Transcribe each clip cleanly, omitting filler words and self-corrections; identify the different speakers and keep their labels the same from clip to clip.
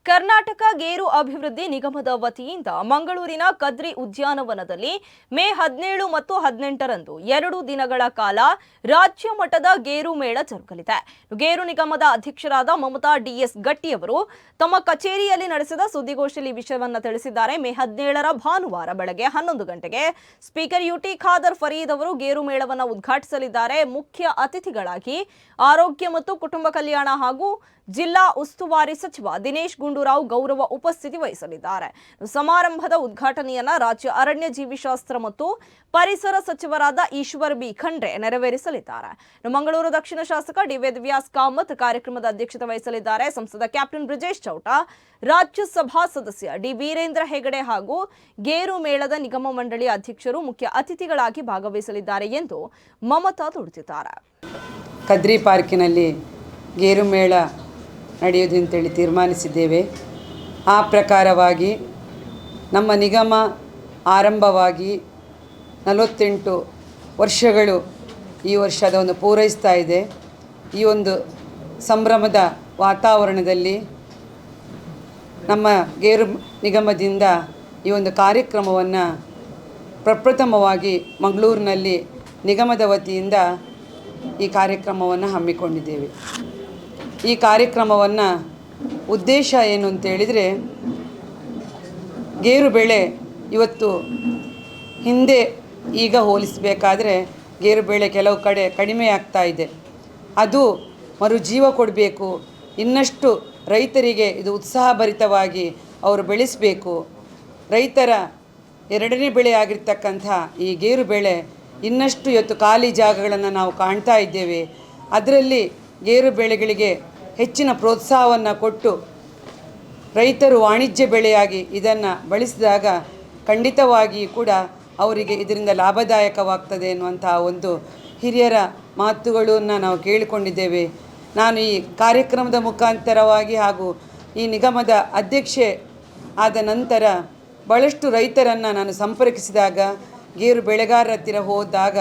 Speaker 1: ಕರ್ನಾಟಕ ಗೇರು ಅಭಿವೃದ್ಧಿ ನಿಗಮದ ವತಿಯಿಂದ ಮಂಗಳೂರಿನ ಕದ್ರಿ ಉದ್ಯಾನವನದಲ್ಲಿ ಮೇ 17 ಮತ್ತು 18ರಂದು 2 ದಿನಗಳ ಕಾಲ ರಾಜ್ಯ ಮಟ್ಟದ ಗೇರು ಮೇಳ ಜರುಗಲಿದೆ. ಗೇರು ನಿಗಮದ ಅಧ್ಯಕ್ಷರಾದ ಮಮತಾ ಡಿಎಸ್ ಗಟ್ಟಿ ಅವರು ತಮ್ಮ ಕಚೇರಿಯಲ್ಲಿ ನಡೆಸಿದ ಸುದ್ದಿಗೋಷ್ಠಿಯಲ್ಲಿ ವಿಷಯವನ್ನು ತಿಳಿಸಿದ್ದಾರೆ. ಮೇ 17ರ ಭಾನುವಾರ ಬೆಳಗ್ಗೆ 11 ಗಂಟೆಗೆ ಸ್ಪೀಕರ್ ಯುಟಿ ಖಾದರ್ ಫರೀದ್ ಅವರು ಗೇರು ಮೇಳವನ್ನು ಉದ್ಘಾಟಿಸಲಿದ್ದಾರೆ. ಮುಖ್ಯ ಅತಿಥಿಗಳಾಗಿ ಆರೋಗ್ಯ ಮತ್ತು ಕುಟುಂಬ ಕಲ್ಯಾಣ ಹಾಗೂ ಜಿಲ್ಲಾ ಉಸ್ತುವಾರಿ ಸಚಿವ ದಿನೇಶ್ ಗುಂಡೂರಾವ್ ಗೌರವ ಉಪಸ್ಥಿತಿ ವಹಿಸಲಿದ್ದಾರೆ. ಸಮಾರಂಭದ ಉದ್ಘಾಟನೆಯನ್ನ ರಾಜ್ಯ ಅರಣ್ಯ ಜೀವಿಶಾಸ್ತ್ರ ಮತ್ತು ಪರಿಸರ ಸಚಿವರಾದ ಈಶ್ವರ್ ಬಿ ಖಂಡ್ರೆ ನೆರವೇರಿಸಲಿದ್ದಾರೆ. ಮಂಗಳೂರು ದಕ್ಷಿಣ ಶಾಸಕ ಡಿ ವೇದವ್ಯಾಸ್ ಕಾಮತ್ ಕಾರ್ಯಕ್ರಮದ ಅಧ್ಯಕ್ಷತೆ ವಹಿಸಲಿದ್ದಾರೆ. ಸಂಸದ ಕ್ಯಾಪ್ಟನ್ ಬ್ರಿಜೇಶ್ ಚೌಟ, ರಾಜ್ಯಸಭಾ ಸದಸ್ಯ ಡಿ ವೀರೇಂದ್ರ ಹೆಗಡೆ ಹಾಗೂ ಗೇರು ಮೇಳದ ನಿಗಮ ಮಂಡಳಿ ಅಧ್ಯಕ್ಷರು ಮುಖ್ಯ ಅತಿಥಿಗಳಾಗಿ ಭಾಗವಹಿಸಲಿದ್ದಾರೆ ಎಂದು ಮಮತಾ ತಿಳಿಸಿದ್ದಾರೆ.
Speaker 2: ಕದ್ರಿ ಪಾರ್ಕಿನಲ್ಲಿ ಗೇರು ಮೇಳ ನಡೆಯುವುದು ಅಂತೇಳಿ ತೀರ್ಮಾನಿಸಿದ್ದೇವೆ. ಆ ಪ್ರಕಾರವಾಗಿ ನಮ್ಮ ನಿಗಮ ಆರಂಭವಾಗಿ 48 ವರ್ಷಗಳು ಈ ವರ್ಷವನ್ನು ಪೂರೈಸ್ತಾ ಇದೆ. ಈ ಒಂದು ಸಂಭ್ರಮದ ವಾತಾವರಣದಲ್ಲಿ ನಮ್ಮ ಗೇರು ನಿಗಮದಿಂದ ಈ ಒಂದು ಕಾರ್ಯಕ್ರಮವನ್ನು ಪ್ರಪ್ರಥಮವಾಗಿ ಮಂಗಳೂರಿನಲ್ಲಿ ನಿಗಮದ ವತಿಯಿಂದ ಈ ಕಾರ್ಯಕ್ರಮವನ್ನು ಹಮ್ಮಿಕೊಂಡಿದ್ದೇವೆ. ಈ ಕಾರ್ಯಕ್ರಮವನ್ನು ಉದ್ದೇಶ ಏನು ಅಂತೇಳಿದರೆ, ಗೇರು ಬೆಳೆ ಇವತ್ತು ಹಿಂದೆ ಈಗ ಹೋಲಿಸಬೇಕಾದ್ರೆ ಗೇರು ಬೆಳೆ ಕೆಲವು ಕಡೆ ಕಡಿಮೆ ಆಗ್ತಾ ಇದೆ. ಅದು ಮರುಜೀವ ಕೊಡಬೇಕು. ಇನ್ನಷ್ಟು ರೈತರಿಗೆ ಇದು ಉತ್ಸಾಹಭರಿತವಾಗಿ ಅವರು ಬೆಳೆಸಬೇಕು. ರೈತರ ಎರಡನೇ ಬೆಳೆ ಆಗಿರ್ತಕ್ಕಂಥ ಈ ಗೇರು ಬೆಳೆ ಇನ್ನಷ್ಟು ಇವತ್ತು ಖಾಲಿ ಜಾಗಗಳನ್ನು ನಾವು ಕಾಣ್ತಾ ಇದ್ದೇವೆ. ಅದರಲ್ಲಿ ಗೇರು ಬೆಳೆಗಳಿಗೆ ಹೆಚ್ಚಿನ ಪ್ರೋತ್ಸಾಹವನ್ನು ಕೊಟ್ಟು ರೈತರು ವಾಣಿಜ್ಯ ಬೆಳೆಯಾಗಿ ಇದನ್ನು ಬಳಸಿದಾಗ ಖಂಡಿತವಾಗಿ ಕೂಡ ಅವರಿಗೆ ಇದರಿಂದ ಲಾಭದಾಯಕವಾಗ್ತದೆ ಎನ್ನುವಂಥ ಒಂದು ಹಿರಿಯರ ಮಾತುಗಳನ್ನು ನಾವು ಕೇಳಿಕೊಂಡಿದ್ದೇವೆ. ನಾನು ಈ ಕಾರ್ಯಕ್ರಮದ ಮುಖಾಂತರವಾಗಿ ಹಾಗೂ ಈ ನಿಗಮದ ಅಧ್ಯಕ್ಷೆ ಆದ ನಂತರ ಭಾಳಷ್ಟು ರೈತರನ್ನು ನಾನು ಸಂಪರ್ಕಿಸಿದಾಗ, ಗೇರು ಬೆಳೆಗಾರರ ಹತ್ತಿರ ಹೋದಾಗ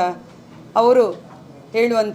Speaker 2: ಅವರು ಹೇಳುವಂಥ